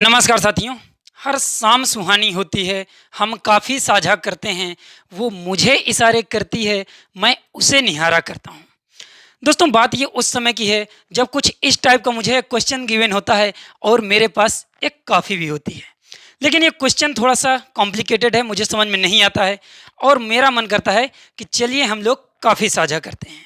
नमस्कार साथियों। हर शाम सुहानी होती है, हम काफ़ी साझा करते हैं, वो मुझे इशारे करती है, मैं उसे निहारा करता हूँ। दोस्तों बात ये उस समय की है जब कुछ इस टाइप का मुझे क्वेश्चन गिवन होता है और मेरे पास एक कॉफ़ी भी होती है। लेकिन ये क्वेश्चन थोड़ा-सा कॉम्प्लिकेटेड है, मुझे समझ में नहीं आता है और मेरा मन करता है कि चलिए हम लोग कॉफ़ी साझा करते हैं।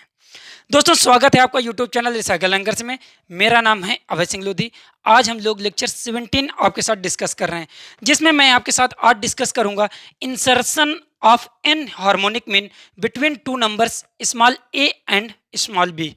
दोस्तों स्वागत है आपका यूट्यूब चैनल रिसाइकल एंकर्स में। मेरा नाम है अभय सिंह लोधी। आज हम लोग लेक्चर 17 आपके साथ डिस्कस कर रहे हैं, जिसमें मैं आपके साथ आज डिस्कस करूंगा insertion of n harmonic mean between two numbers small a and small b.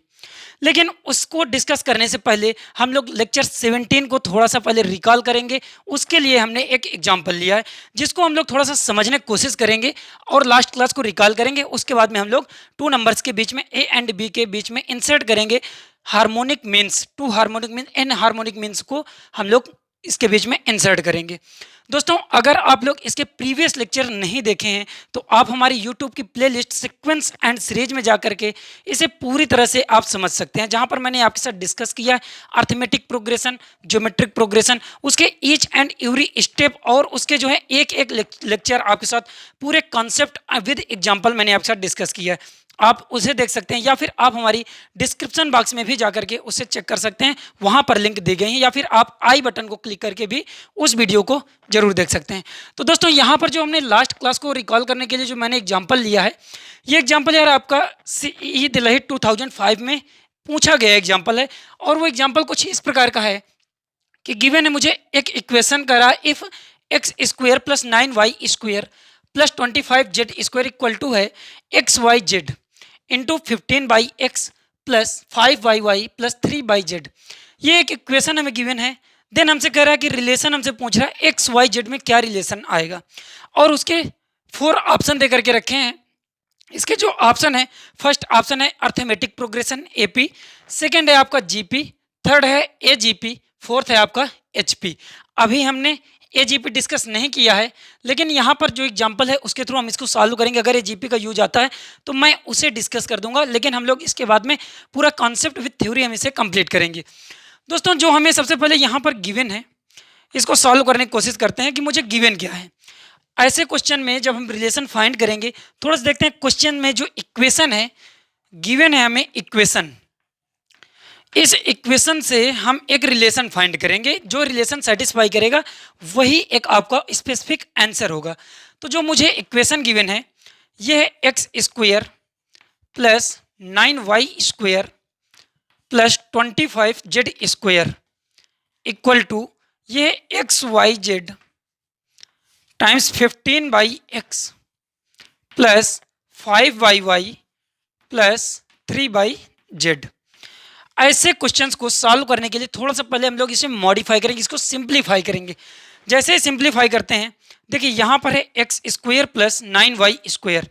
लेकिन उसको डिस्कस करने से पहले हम लोग लेक्चर 17 को थोड़ा सा पहले रिकॉल करेंगे। उसके लिए हमने एक एग्जाम्पल लिया है जिसको हम लोग थोड़ा सा समझने की कोशिश करेंगे और लास्ट क्लास को रिकॉल करेंगे। उसके बाद में हम लोग टू नंबर्स के बीच में ए एंड बी के बीच में इंसर्ट करेंगे harmonic means, two harmonic means, n harmonic means को हम लोग इसके बीच में इंसर्ट करेंगे। दोस्तों अगर आप लोग इसके प्रीवियस लेक्चर नहीं देखे हैं तो आप हमारी यूट्यूब की प्लेलिस्ट सीक्वेंस एंड सीरीज में जा करके इसे पूरी तरह से आप समझ सकते हैं, जहां पर मैंने आपके साथ डिस्कस किया है अर्थमेटिक प्रोग्रेशन, ज्योमेट्रिक प्रोग्रेशन, उसके ईच एंड एवरी स्टेप और उसके जो है एक एक लेक्चर आपके साथ पूरे कॉन्सेप्ट विद एग्जाम्पल मैंने आपके साथ डिस्कस किया है। आप उसे देख सकते हैं या फिर आप हमारी डिस्क्रिप्शन बॉक्स में भी जा करके उसे चेक कर सकते हैं, वहां पर लिंक दी गई है, या फिर आप आई बटन को क्लिक करके भी उस वीडियो को जरूर देख सकते हैं। तो दोस्तों यहाँ पर जो हमने लास्ट क्लास को रिकॉल करने के लिए जो मैंने एग्जाम्पल लिया है, ये एग्जाम्पल यार आपका CE दिल्ली 2005 में पूछा गया एग्जाम्पल है। और वो एग्जाम्पल कुछ इस प्रकार का है कि गिवन है मुझे एक इक्वेशन करा, if x square plus 9y² plus 25z² equal to है XYZ into 15/x plus 5y plus 3/z। ये एक इक्वेशन हमें गिवन है। देन हमसे कह रहा है कि रिलेशन हमसे पूछ रहा है XYZ में क्या रिलेशन आएगा, और उसके 4 ऑप्शन दे करके रखे हैं। इसके जो ऑप्शन है, फर्स्ट ऑप्शन है अर्थमेटिक प्रोग्रेशन AP, सेकेंड है आपका GP, थर्ड है AGP, फोर्थ है आपका HP। अभी हमने AGP डिस्कस नहीं किया है, लेकिन यहाँ पर जो एग्जाम्पल है उसके थ्रू हम इसको सॉल्व करेंगे। अगर AGP का यूज आता है तो मैं उसे डिस्कस कर दूंगा, लेकिन हम लोग इसके बाद में पूरा कॉन्सेप्ट विद थ्योरी हम इसे कंप्लीट करेंगे। दोस्तों जो हमें सबसे पहले यहाँ पर गिवन है, इसको सॉल्व करने की कोशिश करते हैं कि मुझे गिवन क्या है। ऐसे क्वेश्चन में जब हम रिलेशन फाइंड करेंगे, थोड़ा सा देखते हैं क्वेश्चन में जो इक्वेशन है गिवन है हमें इक्वेशन, इस इक्वेशन से हम एक रिलेशन फाइंड करेंगे। जो रिलेशन सेटिस्फाई करेगा वही एक आपका स्पेसिफिक आंसर होगा। तो जो मुझे इक्वेशन गिवन है यह है x² plus 9y² plus 25z² equal to ये XYZ times 15/x plus 5y plus 3/z। ऐसे क्वेश्चंस को सॉल्व करने के लिए थोड़ा सा पहले हम लोग इसे मॉडिफाई करेंगे, इसको सिंप्लीफाई करेंगे। जैसे ही सिंप्लीफाई करते हैं, देखिए यहाँ पर है x² प्लस 9y²।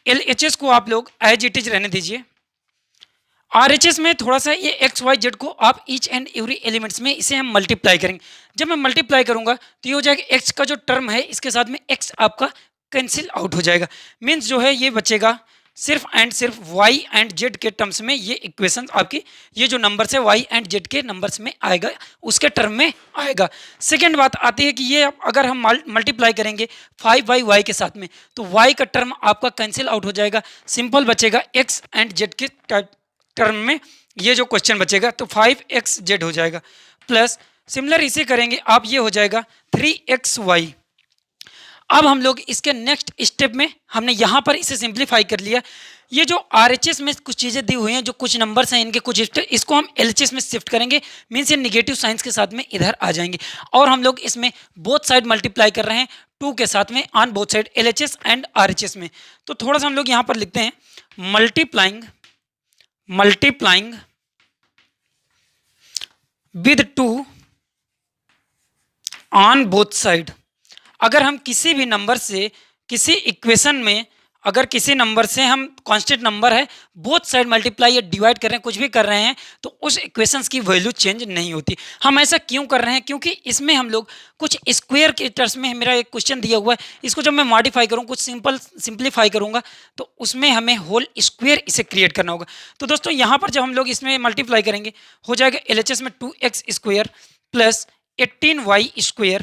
LHS को आप लोग एज इट इज रहने दीजिए। RHS में थोड़ा सा ये XYZ को आप ईच एंड एवरी एलिमेंट्स में इसे हम मल्टीप्लाई करेंगे। जब मैं मल्टीप्लाई करूंगा तो ये हो जाएगा x का जो टर्म है इसके साथ में x आपका कैंसिल आउट हो जाएगा। मीन्स जो है ये बचेगा सिर्फ एंड सिर्फ y एंड z के टर्म्स में। ये इक्वेशन आपकी ये जो नंबर्स है y एंड z के नंबर्स में आएगा, उसके टर्म में आएगा। सेकेंड बात आती है कि ये अगर हम मल्टीप्लाई करेंगे 5y के साथ में तो y का टर्म आपका कैंसिल आउट हो जाएगा, सिंपल बचेगा x एंड z के टर्म में। ये जो क्वेश्चन बचेगा तो 5xz हो जाएगा, प्लस सिमिलर इसे करेंगे आप, ये हो जाएगा 3xy। अब हम लोग इसके नेक्स्ट स्टेप में हमने यहाँ पर इसे सिंप्लीफाई कर लिया। ये जो RHS में कुछ चीज़ें दी हुई हैं, जो कुछ नंबर्स हैं इनके कुछ इसको हम LHS में शिफ्ट करेंगे। मीन्स ये निगेटिव साइंस के साथ में इधर आ जाएंगे, और हम लोग इसमें बोथ साइड मल्टीप्लाई कर रहे हैं 2 के साथ में on both side LHS and RHS में। तो थोड़ा सा हम लोग यहाँ पर लिखते हैं multiplying with 2 on both side. अगर हम किसी भी नंबर से किसी इक्वेशन में अगर किसी नंबर से हम कांस्टेंट नंबर है बोथ साइड मल्टीप्लाई या डिवाइड कर रहे हैं, कुछ भी कर रहे हैं, तो उस इक्वेशंस की वैल्यू चेंज नहीं होती। हम ऐसा क्यों कर रहे हैं? क्योंकि इसमें हम लोग कुछ स्क्वायर के टर्म्स में मेरा एक क्वेश्चन दिया हुआ है, इसको जब मैं मॉडिफाई करूँ, कुछ सिंप्लीफाई करूँगा तो उसमें हमें होल स्क्वायर इसे क्रिएट करना होगा। तो दोस्तों यहाँ पर जब हम लोग इसमें मल्टीप्लाई करेंगे हो जाएगा LHS में 2x² plus 18y²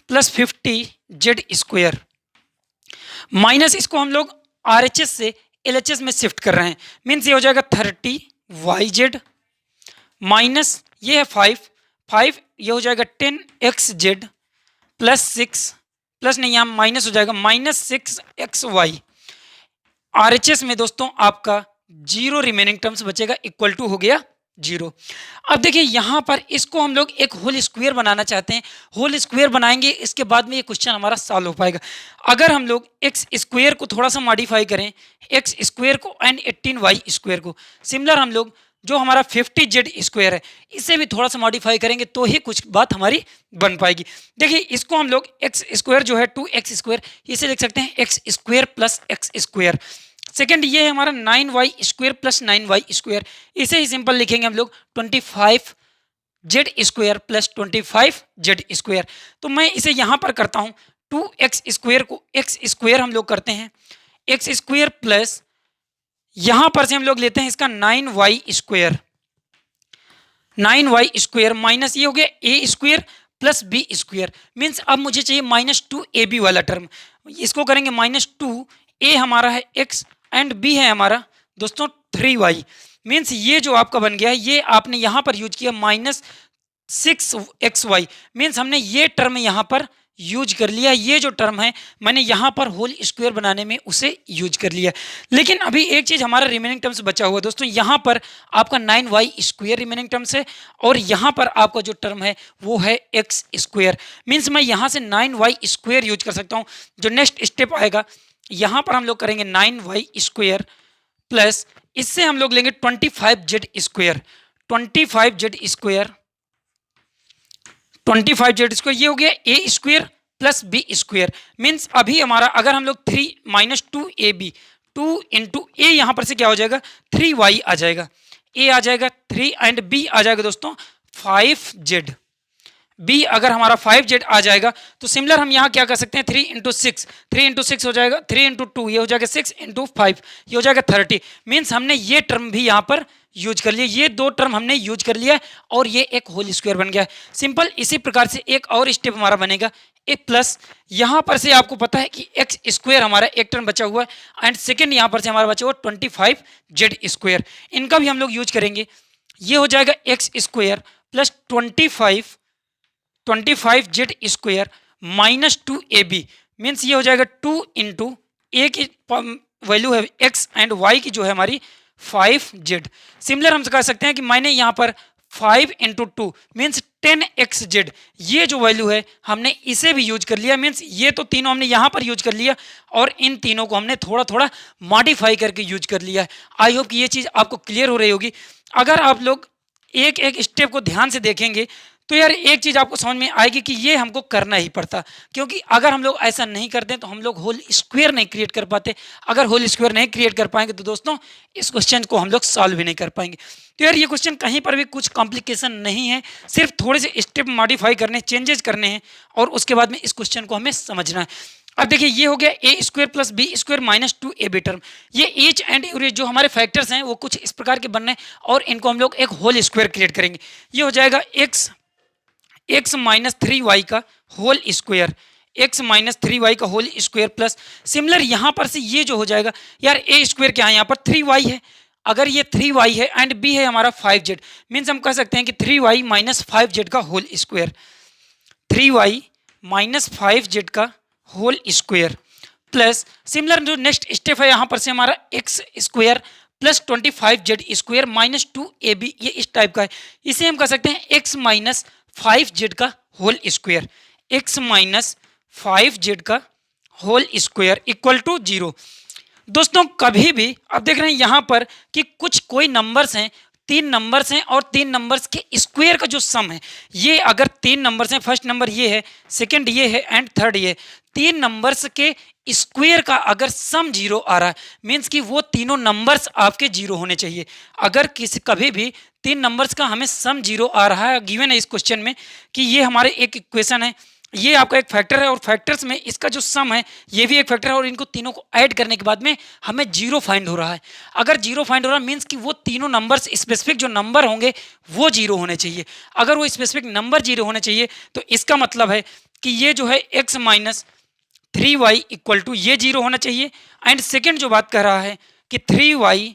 plus 50z², minus इसको हम लोग RHS से LHS में शिफ्ट कर रहे हैं, मीन्स ये हो जाएगा 30yz माइनस ये है 5 ये हो जाएगा 10xz प्लस 6 प्लस नहीं यहाँ माइनस हो जाएगा -6xy। RHS में दोस्तों आपका 0 रिमेनिंग टर्म्स बचेगा, इक्वल टू हो गया 0। अब देखिए यहाँ पर इसको हम लोग एक होल स्क्वायर बनाना चाहते हैं, होल स्क्वायर बनाएंगे, इसके बाद में ये क्वेश्चन हमारा सॉल्व हो पाएगा। अगर हम लोग एक्स स्क्वायर को थोड़ा सा मॉडिफाई करें, एक्स स्क्वायर को एंड 18y² को, सिमिलर हम लोग जो हमारा 50z² है इसे भी थोड़ा सा मॉडिफाई करेंगे तो ही कुछ बात हमारी बन पाएगी। देखिए इसको हम लोग x² जो है 2x², इसे लिख सकते हैं x² प्लस x²। सेकेंड ये है हमारा 9y² प्लस 9y², इसे ही सिंपल लिखेंगे हम लोग 25z² प्लस 25z²। तो मैं इसे यहाँ पर करता हूँ, 2x² को x² हम लोग करते हैं, x² प्लस यहाँ पर से हम लोग लेते हैं इसका 9y² माइनस ये हो गया a² प्लस b², मीन्स अब मुझे चाहिए -2ab वाला टर्म, इसको करेंगे -2a हमारा है x एंड b है हमारा दोस्तों 3y, मीन्स ये जो आपका बन गया है ये आपने यहाँ पर यूज किया -6xy, मीन्स हमने ये टर्म यहाँ पर यूज कर लिया, ये जो टर्म है मैंने यहाँ पर होल स्क्वायर बनाने में उसे यूज कर लिया। लेकिन अभी एक चीज हमारा रिमेनिंग टर्म्स बचा हुआ दोस्तों, यहाँ पर आपका 9y² रिमेनिंग टर्म्स है और यहाँ पर आपका जो टर्म है वो है x², मीन्स मैं यहाँ से 9y² यूज कर सकता हूँ। जो नेक्स्ट स्टेप आएगा यहाँ पर हम लोग करेंगे 9y² प्लस इससे हम लोग लेंगे 25z², 25z², ये हो गया a² प्लस b², मीन्स अभी हमारा अगर हम लोग 3 -2ab 2 इंटू a यहाँ पर से क्या हो जाएगा 3y आ जाएगा, a आ जाएगा 3 एंड b आ जाएगा दोस्तों 5z। b अगर हमारा 5z आ जाएगा तो सिमिलर हम यहाँ क्या कर सकते हैं 3 इंटू 6 हो जाएगा, 3 इंटू 2 ये हो जाएगा 6 इंटू 5 ये हो जाएगा 30, मीन्स हमने ये टर्म भी यहाँ पर यूज कर लिया, ये दो टर्म हमने यूज कर लिया और ये एक होल स्क्वायर बन गया है। सिंपल इसी प्रकार से एक और स्टेप हमारा बनेगा एक प्लस, यहाँ पर से आपको पता है कि x² हमारा एक टर्म बचा हुआ है एंड सेकेंड यहाँ पर से हमारा बचा हुआ 25z², इनका भी हम लोग यूज करेंगे, ये हो जाएगा x² plus 25z² minus 2ab, means ये हो जाएगा 2 इंटू ए की वैल्यू है x एंड y की जो है हमारी 5z। सिमिलर हम कह सकते हैं कि मैंने यहाँ पर 5 इंटू 2 मीन्स 10xz, ये जो वैल्यू है हमने इसे भी यूज कर लिया, मीन्स ये तो तीनों हमने यहाँ पर यूज कर लिया और इन तीनों को हमने थोड़ा थोड़ा मॉडिफाई करके यूज कर लिया है। आई होप कि ये चीज़ आपको क्लियर हो रही होगी। अगर आप लोग एक एक स्टेप को ध्यान से देखेंगे तो यार एक चीज़ आपको समझ में आएगी कि ये हमको करना ही पड़ता, क्योंकि अगर हम लोग ऐसा नहीं करते तो हम लोग होल स्क्वायर नहीं क्रिएट कर पाते। अगर होल स्क्वायर नहीं क्रिएट कर पाएंगे तो दोस्तों इस क्वेश्चन को हम लोग सॉल्व भी नहीं कर पाएंगे। तो यार ये क्वेश्चन कहीं पर भी कुछ कॉम्प्लिकेशन नहीं है, सिर्फ थोड़े से स्टेप मॉडिफाई करने चेंजेस करने हैं और उसके बाद में इस क्वेश्चन को हमें समझना है। अब देखिए ये हो गया a² plus b² minus 2ab term, ये एच एंड यूरेज जो हमारे फैक्टर्स हैं वो कुछ इस प्रकार के बनने और इनको हम लोग एक होल स्क्वायर क्रिएट करेंगे। ये हो जाएगा x माइनस 3y का whole square, x minus 3y का होल स्क्वायर प्लस सिमिलर यहाँ पर से ये जो हो जाएगा यार a² क्या है यहाँ पर 3y है, अगर ये 3y है एंड b है हमारा 5z, मीन्स हम कह सकते हैं कि 3y माइनस 5z का whole square, 3y minus 5z का होल स्क्वायर प्लस सिमिलर जो नेक्स्ट स्टेप है यहाँ पर से हमारा x² plus 25z² minus 2ab, ये इस टाइप का है, इसे हम कह सकते हैं x माइनस 5z का whole square, x minus 5z का होल स्क्वायर इक्वल टू 0। दोस्तों कभी भी आप देख रहे हैं यहाँ पर कि कुछ कोई नंबर्स हैं, 3 नंबर्स हैं और 3 नंबर्स के स्क्वायर का जो सम है, ये अगर 3 नंबर्स हैं, फर्स्ट नंबर ये है, सेकंड ये है एंड थर्ड ये, 3 नंबर्स के स्क्वायर का अगर सम 0 आ रहा है मीन्स कि वो तीनों नंबर्स आपके 0 होने चाहिए। अगर किसी कभी भी 3 नंबर्स का हमें सम 0 आ रहा है, गिवन है इस क्वेश्चन में कि ये हमारे एक इक्वेशन है ये आपका एक फैक्टर है और फैक्टर्स में इसका जो सम है ये भी एक फैक्टर है और इनको तीनों को ऐड करने के बाद में हमें जीरो फाइंड हो रहा है। अगर जीरो फाइंड हो रहा है मीन्स कि वो तीनों नंबर्स स्पेसिफिक जो नंबर होंगे वो जीरो होने चाहिए। अगर वो स्पेसिफिक नंबर जीरो होने चाहिए तो इसका मतलब है कि ये जो है x minus 3y equal to ये जीरो होना चाहिए। एंड सेकेंड जो बात कह रहा है कि 3y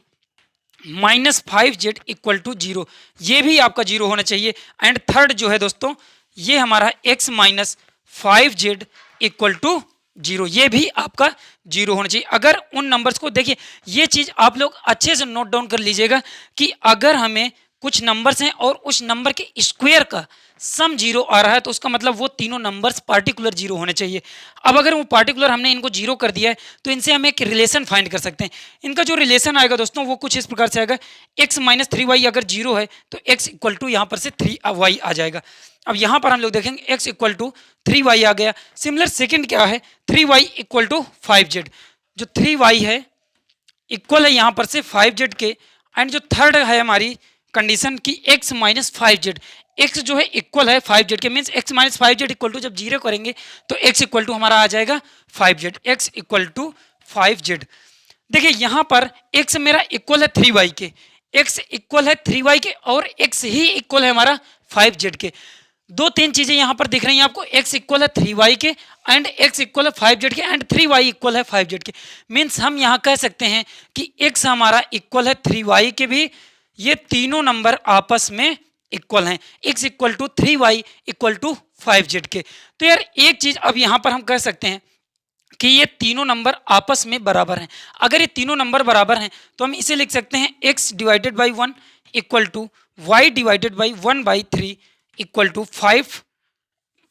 minus 5z equal to zero, ये भी आपका जीरो होना चाहिए। एंड थर्ड जो है दोस्तों ये हमारा x minus 5z equal to zero, ये भी आपका जीरो होना चाहिए। अगर उन नंबर्स को देखिए, ये चीज आप लोग अच्छे से नोट डाउन कर लीजिएगा कि अगर हमें कुछ नंबर्स हैं और उस नंबर के स्क्वायर का सम जीरो आ रहा है तो उसका मतलब वो तीनों नंबर्स पार्टिकुलर जीरो होने चाहिए। अब अगर वो पार्टिकुलर हमने इनको जीरो कर दिया है तो इनसे हम एक रिलेशन फाइंड कर सकते हैं। इनका जो रिलेशन आएगा दोस्तों वो कुछ इस प्रकार से आएगा, x माइनस 3y अगर जीरो है तो x इक्वल टू यहाँ पर से 3y आ जाएगा। अब यहाँ पर हम लोग देखेंगे x इक्वल टू 3y आ गया। सिमिलर सेकेंड क्या है, 3y इक्वल टू 5z, जो 3y है इक्वल है यहाँ पर से 5z के। एंड जो थर्ड है हमारी कंडीशन की x माइनस 5z, x जो है इक्वल है 5z के, means x minus 5z equal to जब जीरो करेंगे तो x इक्वल टू हमारा आ जाएगा 5z, x equal to 5z। देखिए यहाँ पर x मेरा इक्वल है 3y के, x इक्वल है 3y के और x ही इक्वल है हमारा 5z के। दो तीन चीजें यहाँ पर दिख रही हैं आपको, x इक्वल है 3y के एंड x इक्वल है 5z के एंड 3y इक्वल है 5z के। मीन्स हम यहाँ कह सकते हैं कि x हमारा इक्वल है 3y के भी, ये तीनों नंबर आपस में इक्वल हैं, x equal to 3y equal to 5z के। तो यार एक चीज अब यहाँ पर हम कह सकते हैं कि ये तीनों नंबर आपस में बराबर हैं। अगर ये तीनों नंबर बराबर हैं तो हम इसे लिख सकते हैं x divided by 1 equal to y divided by 1/3 equal to 5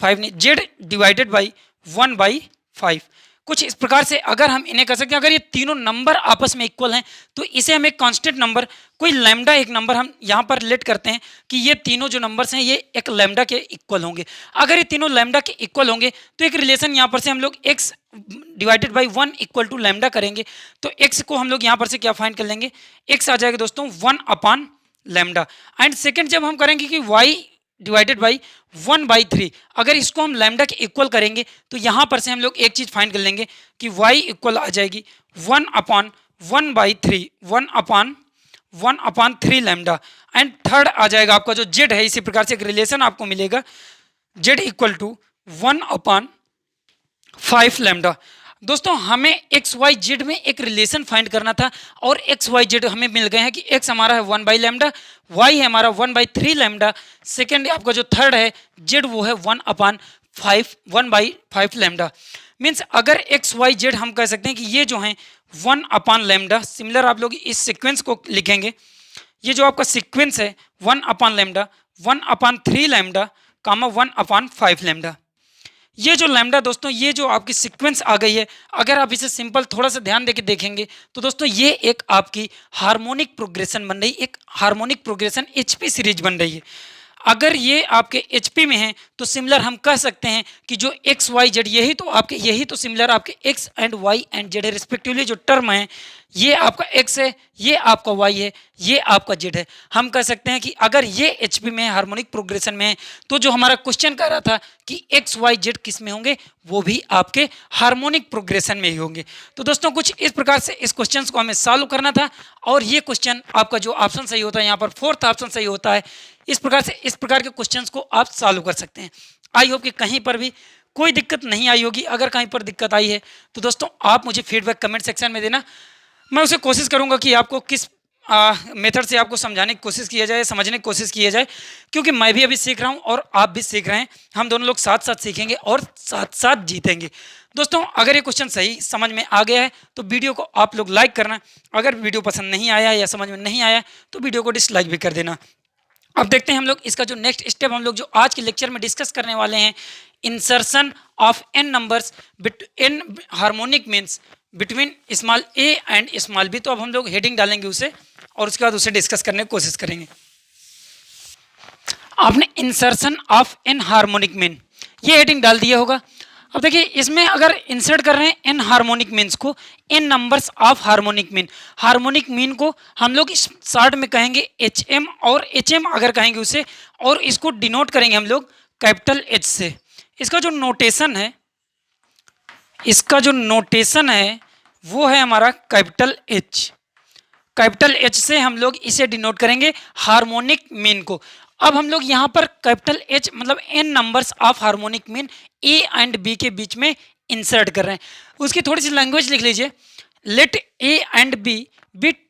नहीं, z डिवाइडेड बाई 1/5। कुछ इस प्रकार से अगर हम इन्हें कर सकते हैं, अगर ये तीनों नंबर आपस में इक्वल हैं तो इसे हम एक कांस्टेंट नंबर, कोई लैम्डा एक नंबर हम यहाँ पर रिलेट करते हैं कि ये तीनों जो नंबर्स हैं ये एक लैम्डा के इक्वल होंगे। अगर ये तीनों लैम्डा के इक्वल होंगे तो एक रिलेशन यहाँ पर से हम लोग x divided by 1 equal to lambda करेंगे तो x को हम लोग यहाँ पर से क्या फाइंड कर लेंगे, x आ जाएगा दोस्तों 1 अपान लैम्डा। एंड सेकेंड जब हम करेंगे कि y डिवाइडेड बाई 1/3, अगर इसको हम लैम्डा के इक्वल करेंगे तो यहाँ पर से हम लोग एक चीज फाइंड कर लेंगे कि y इक्वल आ जाएगी 1 अपान 1/3, 1 अपान 3 लैम्डा। एंड थर्ड आ जाएगा आपका जो z है, इसी प्रकार से एक रिलेशन आपको मिलेगा z equal to 1 upon 5 lambda. दोस्तों हमें एक्स वाई जेड में एक रिलेशन फाइंड करना था और एक्स वाई जेड हमें मिल गए हैं कि एक्स हमारा है 1 लैम्डा, वाई है हमारा 1/3 लैम्डा, सेकेंड आपका जो थर्ड है जेड वो है 1/5 लैम्डा। मीन्स अगर एक्स वाई जेड हम कह सकते हैं कि ये जो है 1 अपान लैम्डा, सिमिलर आप लोग इस सिक्वेंस को लिखेंगे, ये जो आपका सिक्वेंस है 1 अपान लैम्डा, 1/3 लैम्डा कामा 1/5 लैम्डा। ये जो लैम्डा दोस्तों, ये जो आपकी सीक्वेंस आ गई है, अगर आप इसे सिंपल थोड़ा सा ध्यान देके देखेंगे तो दोस्तों ये एक आपकी हार्मोनिक प्रोग्रेशन बन रही, एक हार्मोनिक प्रोग्रेशन एचपी सीरीज बन रही है। अगर ये आपके एचपी में है तो सिमिलर हम कह सकते हैं कि जो एक्स वाई जेड यही तो सिमिलर आपके x and y and z है रिस्पेक्टिवली, जो टर्म है ये आपका एक्स है, ये आपका वाई है, ये आपका जेड है। हम कह सकते हैं कि अगर ये एचपी में हार्मोनिक प्रोग्रेशन में है तो जो हमारा क्वेश्चन कह रहा था कि एक्स वाई जेड किस में होंगे, वो भी आपके हार्मोनिक प्रोग्रेशन में ही होंगे। तो दोस्तों कुछ इस प्रकार से इस क्वेश्चन को हमें सॉल्व करना था और ये क्वेश्चन आपका जो ऑप्शन सही होता है यहाँ पर फोर्थ ऑप्शन सही होता है। इस प्रकार से इस प्रकार के क्वेश्चंस को आप सॉल्व कर सकते हैं। आई होप कि कहीं पर भी कोई दिक्कत नहीं आई होगी। अगर कहीं पर दिक्कत आई है तो दोस्तों आप मुझे फीडबैक कमेंट सेक्शन में देना, मैं उसे कोशिश करूंगा कि आपको किस मेथड से आपको समझाने की कोशिश किया जाए, समझने की कोशिश किया जाए, क्योंकि मैं भी अभी सीख रहा हूं और आप भी सीख रहे हैं। हम दोनों लोग साथ साथ सीखेंगे और साथ साथ जीतेंगे। दोस्तों अगर ये क्वेश्चन सही समझ में आ गया है तो वीडियो को आप लोग लाइक करना, अगर वीडियो पसंद नहीं आया या समझ में नहीं आया तो वीडियो को डिसलाइक भी कर देना। अब देखते हैं हम लोग इसका जो नेक्स्ट स्टेप हम लोग जो आज के लेक्चर में डिस्कस करने वाले हैं, insertion of n numbers in harmonic means between small a and small b. तो अब हम लोग हेडिंग डालेंगे उसे और उसके बाद उसे डिस्कस करने की कोशिश करेंगे। आपने insertion of n harmonic mean ये हेडिंग डाल दिया होगा। अब देखिए इसमें अगर इंसर्ट कर रहे हैं एन हार्मोनिक मीन्स को, n numbers of harmonic mean को हम लोग इस शॉर्ट में कहेंगे एच एम, और एच एम अगर कहेंगे उसे, और इसको डिनोट करेंगे हम लोग कैपिटल एच से। इसका जो नोटेशन है, इसका जो नोटेशन है वो है हमारा कैपिटल एच। कैपिटल एच से हम लोग इसे डिनोट करेंगे हार्मोनिक मीन को। अब हम लोग यहाँ पर कैपिटल एच मतलब n numbers of harmonic mean a and B के बीच में इंसर्ट कर रहे हैं। उसकी थोड़ी सी लैंग्वेज लिख लीजिए। Let a and b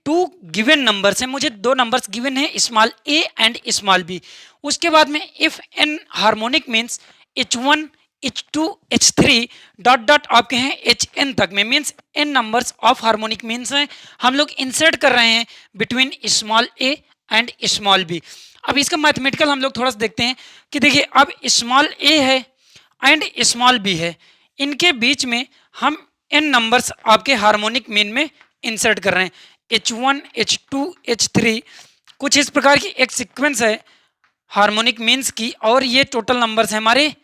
two given numbers हैं, मुझे दो नंबर्स गिवन है, small a and small b. उसके बाद में if n harmonic means H1 H2 H3 dot dot आपके हैं Hn तक में, means n numbers of harmonic means हैं, हम लोग इंसर्ट कर रहे हैं between small a and small b. अब इसका मैथमेटिकल हम लोग थोड़ा सा देखते हैं कि देखिए अब स्मॉल ए है एंड स्मॉल बी है, इनके बीच में हम n नंबर्स आपके हार्मोनिक मीन में इंसर्ट कर रहे हैं। H1 H2 H3 कुछ इस प्रकार की एक सीक्वेंस है हार्मोनिक मीन्स की, और ये टोटल नंबर्स हैं हमारे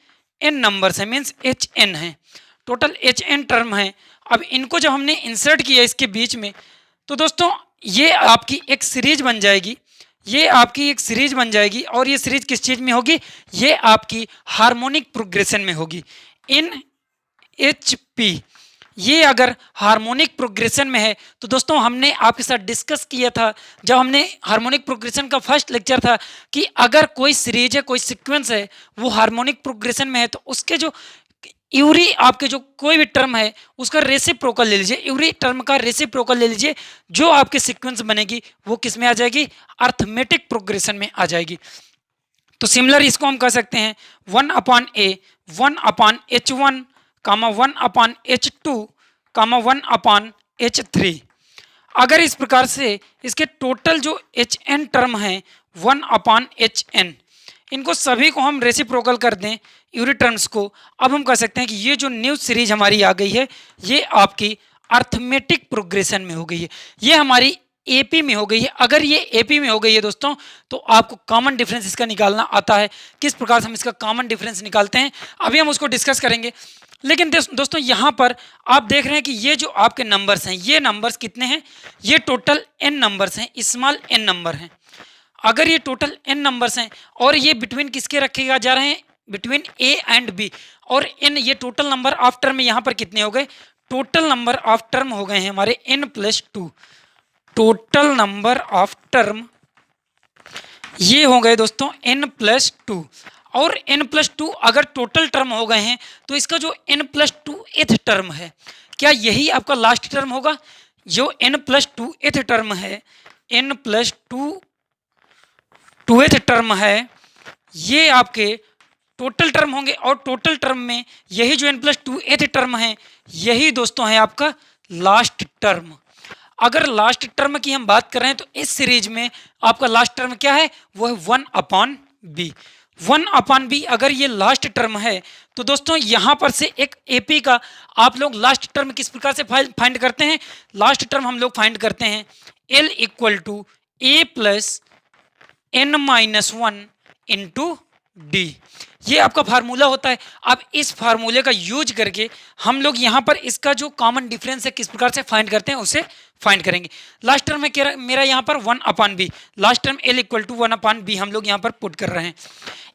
n नंबर्स हैं, मीन्स Hn है, टोटल Hn टर्म है। अब इनको जब हमने इंसर्ट किया इसके बीच में, तो दोस्तों ये आपकी एक सीरीज बन जाएगी, ये आपकी एक सीरीज बन जाएगी, और ये सीरीज किस चीज़ में होगी, ये आपकी हार्मोनिक प्रोग्रेशन में होगी इन HP। ये अगर हार्मोनिक प्रोग्रेशन में है तो दोस्तों हमने आपके साथ डिस्कस किया था जब हमने हार्मोनिक प्रोग्रेशन का फर्स्ट लेक्चर था कि अगर कोई सीरीज है, कोई सीक्वेंस है, वो हार्मोनिक प्रोग्रेशन में है तो उसके जो यूरी आपके जो कोई भी टर्म है उसका रेसिप्रोकल ले लीजिए, यूरी टर्म का रेसिप्रोकल ले लीजिए, जो आपकी सीक्वेंस बनेगी वो किस में आ जाएगी, अर्थमेटिक प्रोग्रेशन में आ जाएगी। तो सिमिलर इसको हम कह सकते हैं 1/a 1/H1 1/H2 1/H3। अगर इस प्रकार से इसके टोटल जो Hn टर्म है 1/Hn, इनको सभी को हम रेसिप्रोकल कर दें यूनिट टर्म्स को, अब हम कह सकते हैं कि ये जो न्यू सीरीज हमारी आ गई है ये आपकी अर्थमेटिक प्रोग्रेशन में हो गई है, ये हमारी एपी में हो गई है। अगर ये एपी में हो गई है दोस्तों तो आपको कॉमन डिफरेंस इसका निकालना आता है। किस प्रकार से हम इसका कॉमन डिफरेंस निकालते हैं अभी हम उसको डिस्कस करेंगे। लेकिन दोस्तों यहाँ पर आप देख रहे हैं कि ये जो आपके नंबर्स हैं, ये नंबर्स कितने हैं, ये टोटल n नंबर्स हैं, स्मॉल n नंबर हैं। अगर ये टोटल n नंबर्स हैं और ये बिटवीन किसके रखे जा रहे हैं, बिटवीन a एंड b, और n ये टोटल नंबर ऑफ टर्म यहाँ पर कितने हो गए, टोटल नंबर ऑफ टर्म हो गए हैं हमारे n+2, total number of term ये हो गए दोस्तों n+2। और n+2 अगर टोटल टर्म हो गए हैं तो इसका जो n+2th टर्म है, क्या यही आपका लास्ट टर्म होगा। जो n+2th टर्म है, n+2th टर्म है, ये आपके टोटल टर्म होंगे, और टोटल टर्म में यही जो n+2th टर्म है यही दोस्तों है आपका लास्ट टर्म। अगर लास्ट टर्म की हम बात कर रहे हैं तो इस सीरीज में आपका लास्ट टर्म क्या है, वो है 1/b। 1/b अगर ये लास्ट टर्म है तो दोस्तों यहाँ पर से एक एपी का आप लोग लास्ट टर्म किस प्रकार से फाइंड करते हैं, लास्ट टर्म हम लोग फाइंड करते हैं L = a + n-1 × d। ये आपका फार्मूला होता है। अब इस फार्मूले का यूज करके हम लोग यहाँ पर इसका जो कॉमन डिफरेंस है किस प्रकार से फाइंड करते हैं उसे फाइंड करेंगे। लास्ट टर्म में मेरा यहाँ पर 1/b, last term L = 1/b हम लोग यहाँ पर पुट कर रहे हैं।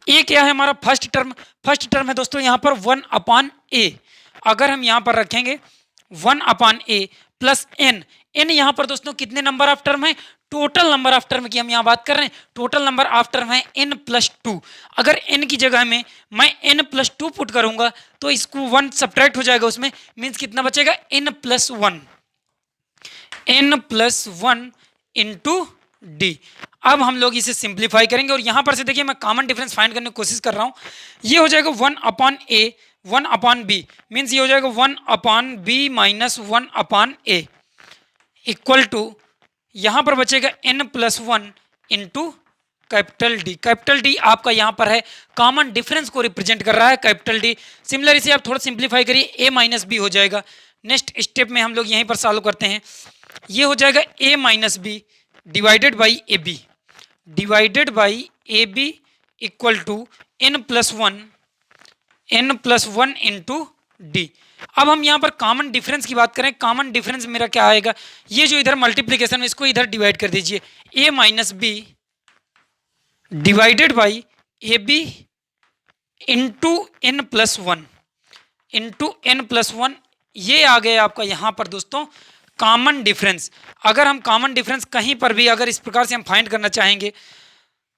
ए क्या है हमारा फर्स्ट टर्म, फर्स्ट टर्म है दोस्तों यहाँ पर 1/a। अगर हम यहाँ पर रखेंगे 1/a + n यहाँ पर दोस्तों कितने नंबर ऑफ टर्म है, टोटल नंबर ऑफ टर्म की हम यहाँ बात कर रहे हैं, टोटल नंबर ऑफ टर्म है n+2। अगर n की जगह में मैं n+2 पुट करूंगा तो इसको 1 सब्ट्रैक्ट हो जाएगा, उसमें मीन्स कितना बचेगा n+1 × d। अब हम लोग इसे सिंप्लीफाई करेंगे और यहाँ पर से देखिए मैं कॉमन डिफरेंस फाइंड करने की कोशिश कर रहा हूँ। ये हो जाएगा 1/a 1/b, मीन्स ये हो जाएगा 1/b - 1/a इक्वल टू यहाँ पर बचेगा n+1 × capital D। Capital D आपका यहाँ पर है कॉमन डिफरेंस को रिप्रेजेंट कर रहा है, कैपिटल D। सिमिलर इसे आप थोड़ा सिंप्लीफाई करिए, a - b हो जाएगा। नेक्स्ट स्टेप में हम लोग यहीं पर सॉल्व करते हैं। ये हो जाएगा a - b divided by ab equal to n+1 × d। अब हम यहाँ पर कॉमन डिफरेंस की बात करें, कॉमन डिफरेंस मेरा क्या आएगा, ये जो इधर मल्टीप्लिकेशन है इसको इधर डिवाइड कर दीजिए, a - b divided by ab into n plus one, into n plus one, ये आ गया आपका यहाँ पर दोस्तों कॉमन डिफरेंस। अगर हम कॉमन डिफरेंस कहीं पर भी अगर इस प्रकार से हम फाइंड करना चाहेंगे,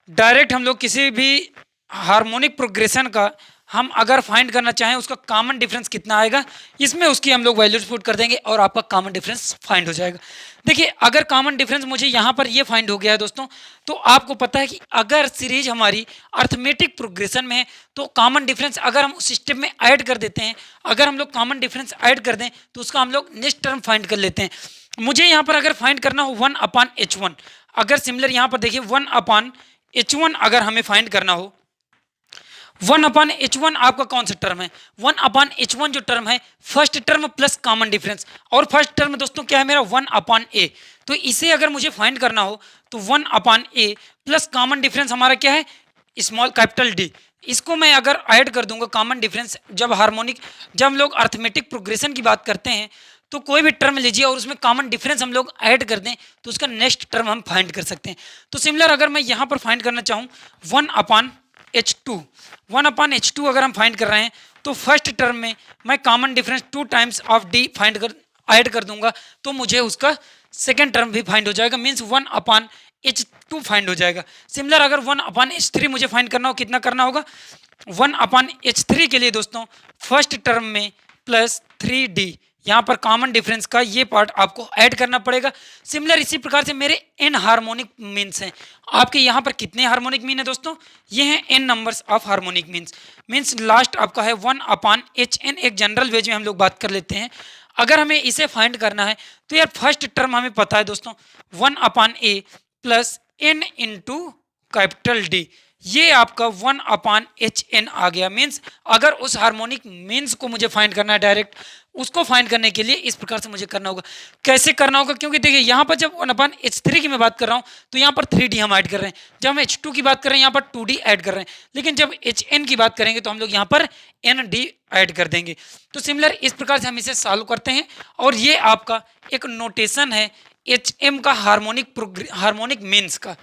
डायरेक्ट हम लोग किसी भी हार्मोनिक प्रोग्रेशन का हम अगर फाइंड करना चाहें उसका कॉमन डिफरेंस कितना आएगा, इसमें उसकी हम लोग वैल्यूज पुट कर देंगे और आपका कॉमन डिफरेंस फाइंड हो जाएगा। देखिए अगर कॉमन डिफरेंस मुझे यहाँ पर ये फाइंड हो गया है दोस्तों, तो आपको पता है कि अगर सीरीज हमारी अर्थमेटिक प्रोग्रेशन में है तो कॉमन डिफरेंस अगर हम उस सिस्टम में ऐड कर देते हैं, अगर हम लोग कॉमन डिफरेंस ऐड कर दें तो उसका हम लोग नेक्स्ट टर्म फाइंड कर लेते हैं। मुझे यहाँ पर अगर फाइंड करना हो 1/h1, अगर सिमिलर यहाँ पर देखिए 1/h1 अगर हमें फाइंड करना हो, 1/h1 आपका कौन सा टर्म है, 1/h1 जो टर्म है first term plus common difference, और फर्स्ट टर्म दोस्तों क्या है मेरा 1/a, तो इसे अगर मुझे फाइंड करना हो तो 1/a प्लस कॉमन डिफरेंस हमारा क्या है स्मॉल कैपिटल डी, इसको मैं अगर ऐड कर दूंगा कॉमन डिफरेंस, जब जब हम लोग अर्थमेटिक प्रोग्रेशन की बात करते हैं तो कोई भी टर्म लीजिए और उसमें कॉमन डिफरेंस हम लोग ऐड कर दें तो उसका नेक्स्ट टर्म हम फाइंड कर सकते हैं। तो सिमिलर अगर मैं यहाँ पर फाइंड करना चाहूँ 1/h2 अगर हम फाइंड कर रहे हैं तो फर्स्ट टर्म में मैं common difference 2 times of D add कर दूंगा तो मुझे उसका सेकेंड टर्म भी फाइंड हो जाएगा, मीन्स 1/h2 फाइंड हो जाएगा। सिमिलर अगर 1/h3 मुझे फाइंड करना हो, कितना करना होगा 1/h3 के लिए दोस्तों फर्स्ट टर्म में प्लस 3d, यहाँ पर कॉमन डिफरेंस का ये पार्ट आपको ऐड करना पड़ेगा। सिमिलर इसी प्रकार से मेरे n हार्मोनिक मीन्स हैं, आपके यहाँ पर कितने हार्मोनिक मीन है दोस्तों, ये हैं n numbers of harmonic means last आपका है 1/hn, एक जनरल वेज में हम लोग बात कर लेते हैं। अगर हमें इसे फाइंड करना है तो यार फर्स्ट टर्म हमें पता है दोस्तों 1/a plus n into capital D, ये आपका 1/hn आ गया। मीन्स अगर उस हार्मोनिक मीन्स को मुझे फाइंड करना है डायरेक्ट, उसको फाइंड करने के लिए इस प्रकार से मुझे करना होगा। कैसे करना होगा, क्योंकि देखिए यहाँ पर जब 1/h3 की मैं बात कर रहा हूँ तो यहाँ पर 3d हम ऐड कर रहे हैं, जब हम h2 की बात कर रहे हैं यहाँ पर 2d ऐड कर रहे हैं, लेकिन जब hn की बात करेंगे तो हम लोग यहाँ पर nd ऐड कर देंगे। तो सिमिलर इस प्रकार से हम इसे सॉल्व करते हैं और ये आपका एक नोटेशन है hm का हार्मोनिक मीन्स का।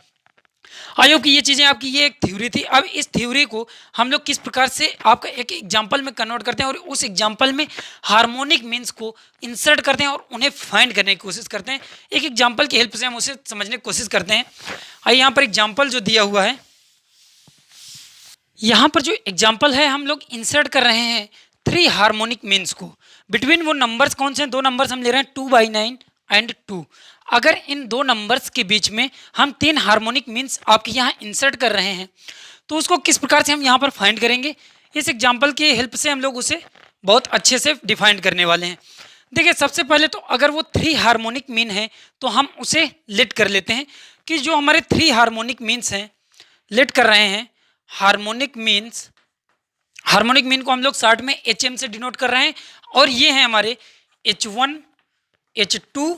आई होप कि ये चीज़ें आपकी, ये एक थ्योरी थी। अब इस थ्योरी को हम लोग किस प्रकार से आपका एक एग्जाम्पल में कन्वर्ट करते हैं और उस एग्जाम्पल में हार्मोनिक मीन्स को इंसर्ट करते हैं और उन्हें फाइंड करने की कोशिश करते हैं। एक एग्जाम्पल की हेल्प से हम उसे समझने की कोशिश करते हैं। आइए यहाँ पर एग्जाम्पल जो दिया हुआ है, यहाँ पर जो एग्जाम्पल है हम लोग इंसर्ट कर रहे हैं 3 हार्मोनिक मीन्स को। बिटवीन वो नंबर्स कौन से हैं, 2 नंबर्स हम ले रहे हैं 2/9 एंड 2। अगर इन 2 नंबर्स के बीच में हम 3 हार्मोनिक मीन्स आपके यहाँ इंसर्ट कर रहे हैं तो उसको किस प्रकार से हम यहाँ पर फाइंड करेंगे, इस एग्जाम्पल की हेल्प से हम लोग उसे बहुत अच्छे से डिफाइन करने वाले हैं। देखिए सबसे पहले तो अगर वो 3 हार्मोनिक मीन है तो हम उसे लेट कर लेते हैं कि जो हमारे 3 हार्मोनिक मीन्स हैं, लेट कर रहे हैं हार्मोनिक मीन को हम लोग शॉर्ट में HM से डिनोट कर रहे हैं और ये हैं हमारे H1, H2,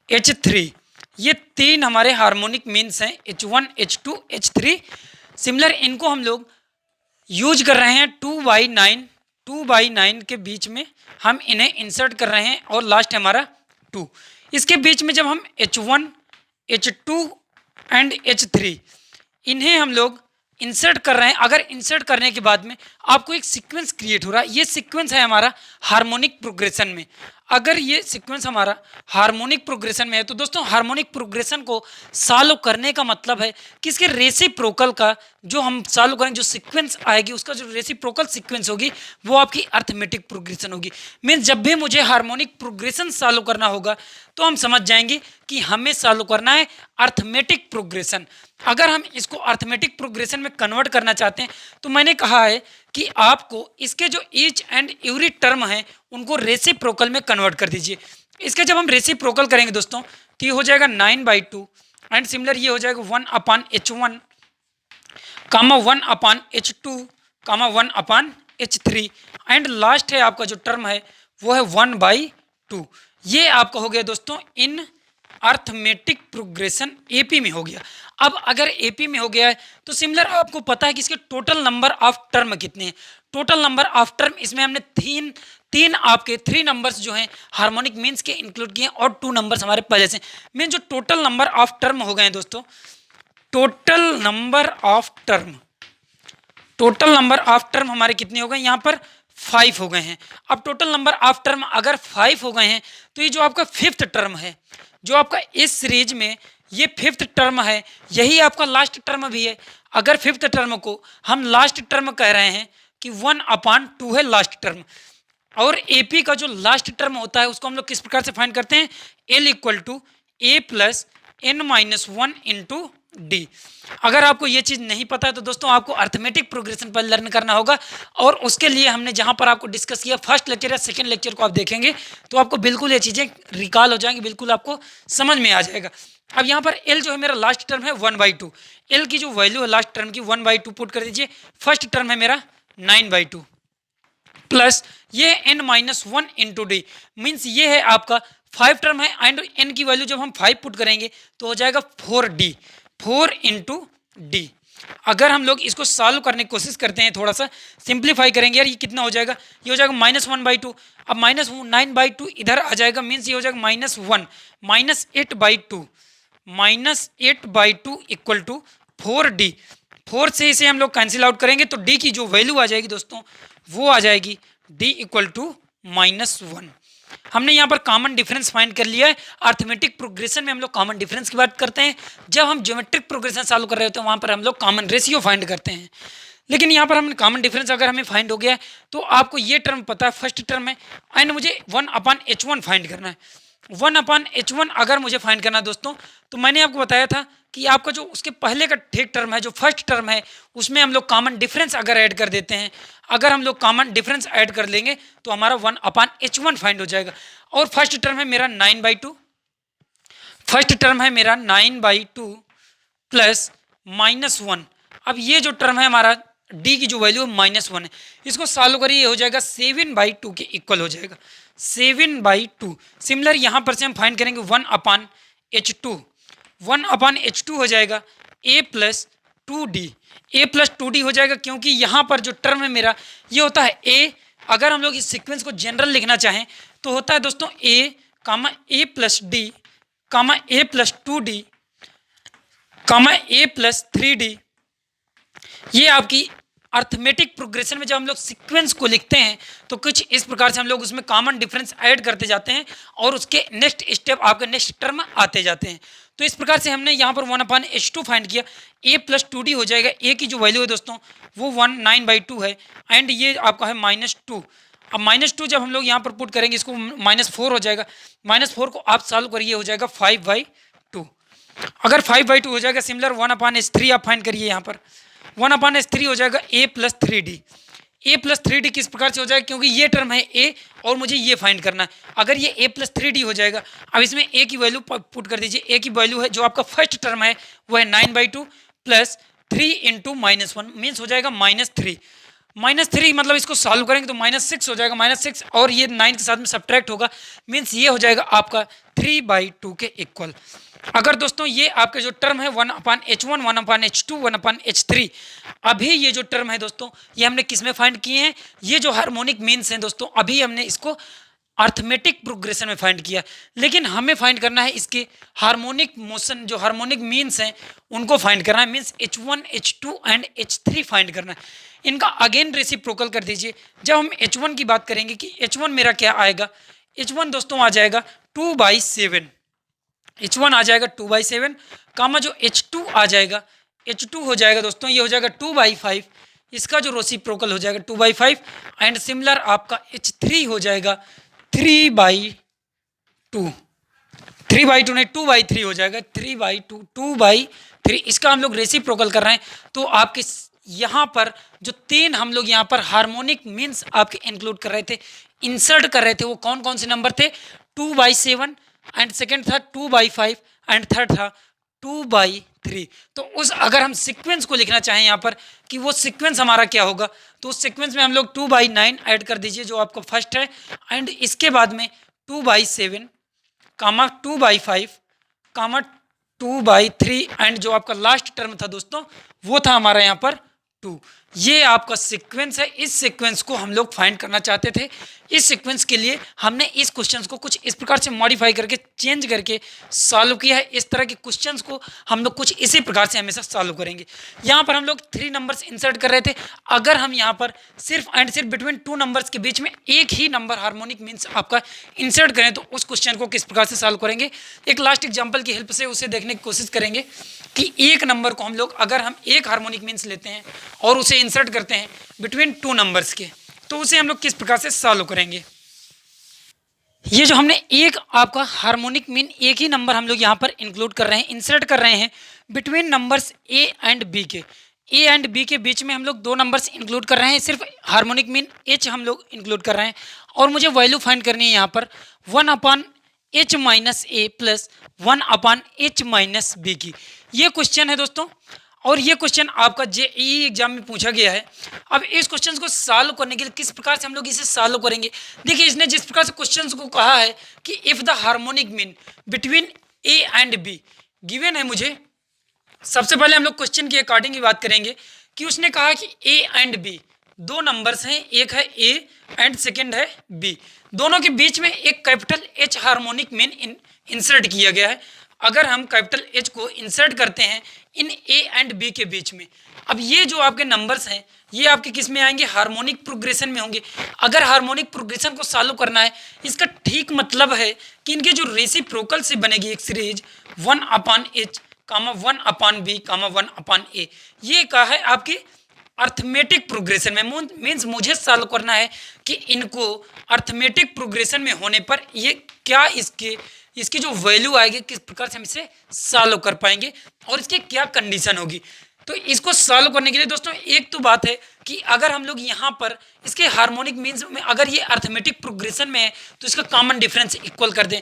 H3, ये 3 हमारे हार्मोनिक मीन्स हैं H1, H2, H3। सिमिलर इनको हम लोग यूज कर रहे हैं 2/9 के बीच में हम इन्हें इंसर्ट कर रहे हैं और लास्ट है हमारा 2। इसके बीच में जब हम H1, H2 एंड H3 इन्हें हम लोग इंसर्ट कर रहे हैं, अगर इंसर्ट करने के बाद में आपको एक सीक्वेंस क्रिएट हो रहा है, ये सीक्वेंस है हमारा हार्मोनिक प्रोग्रेशन में। अगर ये सीक्वेंस हमारा हार्मोनिक प्रोग्रेशन में है तो दोस्तों हार्मोनिक प्रोग्रेशन को सॉल्व करने का मतलब है कि इसके रेसिप्रोकल का जो हम सॉल्व करें, जो सीक्वेंस आएगी उसका जो रेसिप्रोकल सीक्वेंस होगी वो आपकी अर्थमेटिक प्रोग्रेशन होगी। मीन्स जब भी मुझे हार्मोनिक प्रोग्रेशन सॉल्व करना होगा तो हम समझ जाएंगे कि हमें सॉल्व करना है अर्थमेटिक प्रोग्रेशन। अगर हम इसको अर्थमेटिक प्रोग्रेशन में कन्वर्ट करना चाहते हैं तो मैंने कहा है कि आपको इसके जो ईच एंड एवरी टर्म है उनको रेसिप्रोकल में कन्वर्ट कर दीजिए। इसके जब हम रेसिप्रोकल करेंगे दोस्तों तो ये हो जाएगा 9/2 एंड सिमिलर ये हो जाएगा 1/h1 comma 1/h2 comma 1/h3 and last है आपका जो टर्म है वो है 1/2। ये आपका हो गया दोस्तों इन अर्थमेटिक प्रोग्रेशन एपी में हो गया। अब अगर एपी में हो गया है तो सिमिलर आपको पता है कि इसके टोटल नंबर ऑफ टर्म कितने हैं। टोटल नंबर ऑफ टर्म इसमें हमने तीन आपके 3 नंबर्स जो हैं हार्मोनिक मीन्स के इंक्लूड किए और 2 नंबर्स हमारे पहले से। मीन जो टोटल नंबर ऑफ टर्म हो गए हैं दोस्तों, total number of total number of term हमारे कितने हो गए यहाँ पर 5 हो गए हैं। अब टोटल नंबर ऑफ टर्म अगर 5 हो गए हैं तो ये जो आपका फिफ्थ टर्म है, जो आपका इस सीरीज में ये फिफ्थ टर्म है, यही आपका लास्ट टर्म भी है। अगर फिफ्थ टर्म को हम लास्ट टर्म कह रहे हैं कि 1/2 है लास्ट टर्म, और एपी का जो लास्ट टर्म होता है उसको हम लोग किस प्रकार से फाइंड करते हैं, l equal to a plus n minus 1 into d. अगर आपको ये चीज़ नहीं पता है तो दोस्तों आपको अर्थमेटिक प्रोग्रेशन पर लर्न करना होगा, और उसके लिए हमने जहां पर आपको डिस्कस किया फर्स्ट लेक्चर या सेकंड लेक्चर को आप देखेंगे तो आपको बिल्कुल ये चीज़ें रिकॉल हो जाएंगी, बिल्कुल आपको समझ में आ जाएगा। अब यहाँ पर एल जो है मेरा लास्ट टर्म है 1/2, एल की जो वैल्यू है लास्ट टर्म की 1/2 पुट कर दीजिए। फर्स्ट टर्म है मेरा 9/2 प्लस ये n minus 1 into D, means ये है आपका 5 टर्म है, एंड n की वैल्यू जब हम 5 पुट करेंगे तो हो जाएगा 4d, 4 इंटू डी। अगर हम लोग इसको सॉल्व करने की कोशिश करते हैं, थोड़ा सा सिंप्लीफाई करेंगे यार, ये कितना हो जाएगा, ये हो जाएगा -1/2। अब -9/2 इधर आ जाएगा, मीन्स ये हो जाएगा -1, -8/2, -8/2 इक्वल टू 4d। 4 से इसे हम लोग कैंसिल आउट करेंगे तो d की जो वैल्यू आ जाएगी दोस्तों वो आ जाएगी d इक्वल टू -1। हमने यहाँ पर कॉमन डिफरेंस फाइंड कर लिया है। अर्थमेटिक प्रोग्रेशन में हम लोग कॉमन डिफरेंस की बात करते हैं, जब हम ज्योमेट्रिक प्रोग्रेशन सॉल्व कर रहे होते हैं वहाँ पर हम लोग कॉमन रेशियो फाइंड करते हैं। लेकिन यहाँ पर हमने कॉमन डिफरेंस अगर हमें फाइंड हो गया है तो आपको ये टर्म पता है फर्स्ट टर्म है, एंड मुझे 1/h1 फाइंड करना है। 1/h1 अगर मुझे फाइंड करना है दोस्तों, तो मैंने आपको बताया था कि आपका जो उसके पहले का ठीक टर्म है, जो फर्स्ट टर्म है, उसमें हम लोग कॉमन डिफरेंस अगर ऐड कर देते हैं, अगर हम लोग कॉमन डिफरेंस ऐड कर लेंगे तो हमारा 1/h1 फाइंड हो जाएगा। और फर्स्ट टर्म है मेरा 9/2, फर्स्ट टर्म है मेरा 9/2 प्लस -1। अब ये जो टर्म है हमारा d की जो वैल्यू है -1 है, इसको सॉल्व करिए, हो जाएगा 7/2 के इक्वल हो जाएगा, 7/2। सिमिलर यहाँ पर से हम फाइंड करेंगे 1/h2, 1/h2 हो जाएगा a plus 2d, a plus 2d हो जाएगा, क्योंकि यहाँ पर जो टर्म है मेरा ये होता है a। अगर हम लोग इस सीक्वेंस को जनरल लिखना चाहें तो होता है दोस्तों a comma a plus d comma a plus 2d comma a plus 3d। ये आपकी अर्थमेटिक प्रोग्रेशन में जब हम लोग सीक्वेंस को लिखते हैं तो कुछ इस प्रकार से हम लोग उसमें कॉमन डिफरेंस ऐड करते जाते हैं और उसके नेक्स्ट स्टेप आपके नेक्स्ट टर्म आते जाते हैं। तो इस प्रकार से हमने यहाँ पर 1/h2 फाइंड किया, a प्लस 2d हो जाएगा। a की जो वैल्यू है दोस्तों वो 9/2 है, एंड ये आपका है -2। अब -2 जब हम लोग यहाँ पर पुट करेंगे इसको -4 हो जाएगा, -4 को आप सॉल्व करिए हो जाएगा 5/2। अगर 5/2 हो जाएगा, सिमिलर 1/h3 आप फाइंड करिए, यहाँ पर 1/h3 हो जाएगा a plus 3d। a plus 3d किस प्रकार से हो जाएगा, क्योंकि ये टर्म है a और मुझे ये फाइंड करना है। अगर ये a प्लस 3d हो जाएगा, अब इसमें a की वैल्यू पुट कर दीजिए। a की वैल्यू है जो आपका फर्स्ट टर्म है वो है 9/2 प्लस 3 इंटू -1, मीन्स हो जाएगा -3। -3 मतलब इसको सॉल्व करेंगे तो -6 हो जाएगा, -6 और ये 9 के साथ में सब्ट्रैक्ट होगा, मीन्स ये हो जाएगा आपका 3/2 के इक्वल। अगर दोस्तों ये आपके जो टर्म है 1/h1, 1/h2, 1/h3, अभी ये जो टर्म है दोस्तों ये हमने किस में फाइंड किए हैं, ये जो हार्मोनिक मीन्स हैं दोस्तों, अभी हमने इसको अर्थमेटिक प्रोग्रेशन में फाइंड किया। लेकिन हमें फाइंड करना है इसके हार्मोनिक मोशन, जो हार्मोनिक मीन्स हैं उनको फाइंड करना है, means h1, h2 and h3 find करना है। इनका अगेन रेसिप्रोकल कर दीजिए। जब हम h1 की बात करेंगे कि h1 मेरा क्या आएगा, h1 दोस्तों आ जाएगा 2/7, h1 आ जाएगा 2/7, कामा जो h2 आ जाएगा, h2 हो जाएगा दोस्तों ये हो जाएगा 2/5, इसका जो रेसिप्रोकल हो जाएगा 2/5, एंड सिमिलर आपका h3 हो जाएगा 3/2, 3/2 नहीं 2/3 हो जाएगा, 3/2, 2/3। इसका हम लोग रेसिप्रोकल कर रहे हैं। तो आपके यहाँ पर जो 3 हम लोग यहाँ पर हार्मोनिक मीन्स आपके इंक्लूड कर रहे थे, इंसर्ट कर रहे थे, वो कौन कौन से नंबर थे, 2/7, एंड सेकेंड था 2/5, एंड थर्ड था 2/3। तो उस अगर हम सीक्वेंस को लिखना चाहें यहाँ पर कि वो सीक्वेंस हमारा क्या होगा, तो उस सीक्वेंस में हम लोग 2/9 ऐड कर दीजिए जो आपका फर्स्ट है, एंड इसके बाद में 2/7 कामा 2/5 कामा 2/3, एंड जो आपका लास्ट टर्म था दोस्तों वो था हमारा यहाँ पर 2। ये आपका सीक्वेंस है, इस सीक्वेंस को हम लोग फाइंड करना चाहते थे। इस सीक्वेंस के लिए हमने इस क्वेश्चंस को कुछ इस प्रकार से मॉडिफाई करके चेंज करके सॉल्व किया है। इस तरह के क्वेश्चंस को हम लोग कुछ इसी प्रकार से हमेशा सॉल्व करेंगे। यहाँ पर हम लोग 3 नंबर्स इंसर्ट कर रहे थे। अगर हम यहाँ पर सिर्फ एंड सिर्फ बिटवीन 2 नंबर्स के बीच में एक ही नंबर हार्मोनिक मीन्स आपका इंसर्ट करें तो उस क्वेश्चन को किस प्रकार से सॉल्व करेंगे, एक लास्ट एग्जाम्पल की हेल्प से उसे देखने की कोशिश करेंगे कि एक नंबर को हम लोग अगर हम एक हार्मोनिक मीन्स लेते हैं और उसे इंसर्ट करते हैं बिटवीन 2 नंबर्स के, तो उसे हम लोग किस प्रकार से सॉल्व करेंगे। ये जो हमने एक आपका हार्मोनिक मीन एक ही नंबर हम लोग यहाँ पर इंक्लूड कर रहे हैं, इंसर्ट कर रहे हैं between numbers A and B के। ए एंड बी के बीच में हम लोग 2 नंबर्स इंक्लूड कर रहे हैं, सिर्फ हार्मोनिक मीन एच हम लोग इंक्लूड कर रहे हैं और मुझे वैल्यू फाइंड करनी है यहाँ पर 1/h माइनस ए प्लस 1/h माइनस बी की। ये क्वेश्चन है दोस्तों, और ये क्वेश्चन आपका जेईई एग्जाम में पूछा गया है। अब इस क्वेश्चन को सॉल्व करने के लिए किस प्रकार से हम लोग इसे सॉल्व करेंगे, देखिए इसने जिस प्रकार से क्वेश्चन को कहा है कि if the harmonic mean between A and be given है, मुझे सबसे पहले हम लोग क्वेश्चन के अकॉर्डिंग ही बात करेंगे कि उसने कहा कि ए एंड बी 2 नंबर्स हैं, एक है ए एंड सेकेंड है बी, दोनों के बीच में एक capital H harmonic mean insert किया गया है। अगर हम कैपिटल एच को इंसर्ट करते हैं इन ए एंड बी के बीच में, अब ये जो आपके नंबर्स हैं ये आपके किस में आएंगे, हार्मोनिक प्रोग्रेशन में होंगे। अगर हार्मोनिक प्रोग्रेशन को सॉल्व करना है, इसका ठीक मतलब है कि इनके जो रेसिप्रोकल से बनेगी एक सीरीज 1/h, 1/b, 1/a, ये कहा है आपकी अर्थमेटिक प्रोग्रेशन में। मीन्स मुझे सॉल्व करना है कि इनको अर्थमेटिक प्रोग्रेशन में होने पर ये क्या इसकी जो वैल्यू आएगी किस प्रकार से हम इसे सॉल्व कर पाएंगे और इसकी क्या कंडीशन होगी। तो इसको सॉल्व करने के लिए दोस्तों एक तो बात है कि अगर हम लोग यहाँ पर इसके हार्मोनिक मीन्स में अगर ये अर्थमेटिक प्रोग्रेशन में है तो इसका कॉमन डिफरेंस इक्वल कर दें।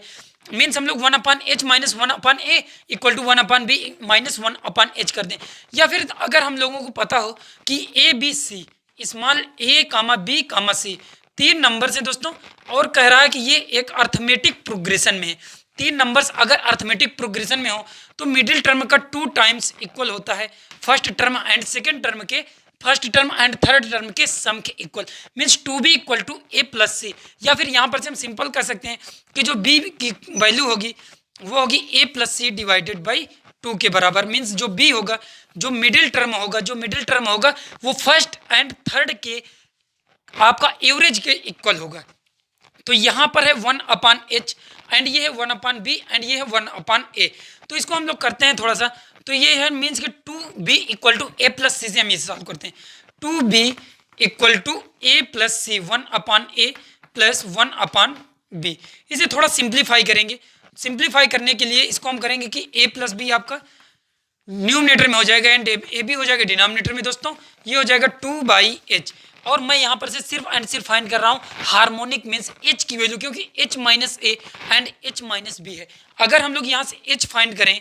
मीन्स हम लोग 1/h minus 1/a equal to 1/b minus 1/h कर दें। या फिर अगर हम लोगों को पता हो कि a b c small a comma b comma c 3 number से दोस्तों, और कह रहा है कि ये एक अर्थमेटिक प्रोग्रेशन में है। 3 नंबर्स अगर अर्थमेटिक प्रोग्रेशन में हो तो मिडिल टर्म का 2 टाइम्स इक्वल होता है first term and second term के, first term and third term के सम के equal. Means 2b equal to a plus C, या फिर यहाँ पर से हम सिंपल कर सकते हैं कि जो b की वैल्यू होगी वो होगी a plus c divided by 2 के बराबर। मीन्स जो b होगा, जो मिडिल टर्म होगा वो फर्स्ट एंड थर्ड के आपका एवरेज के इक्वल होगा। तो यहाँ पर है 1/h एंड ये है 1/b एंड ये है 1/a। तो इसको हम लोग करते हैं थोड़ा सा, तो ये है मीन्स कि 2b equal to a plus C से हम इसे सॉल्व करते हैं। 2b equal to a plus C 1/a plus 1/b। इसे थोड़ा सिंप्लीफाई करेंगे। सिंप्लीफाई करने के लिए इसको हम करेंगे कि a प्लस बी आपका न्यूमरेटर में हो जाएगा एंड ए बी हो जाएगा डिनोमिनेटर में। दोस्तों ये हो जाएगा 2/h, और मैं यहाँ पर से सिर्फ एंड सिर्फ फाइंड कर रहा हूँ हार्मोनिक मीन्स h की वैल्यू, क्योंकि h minus a and h minus b है। अगर हम लोग यहाँ से h फाइंड करें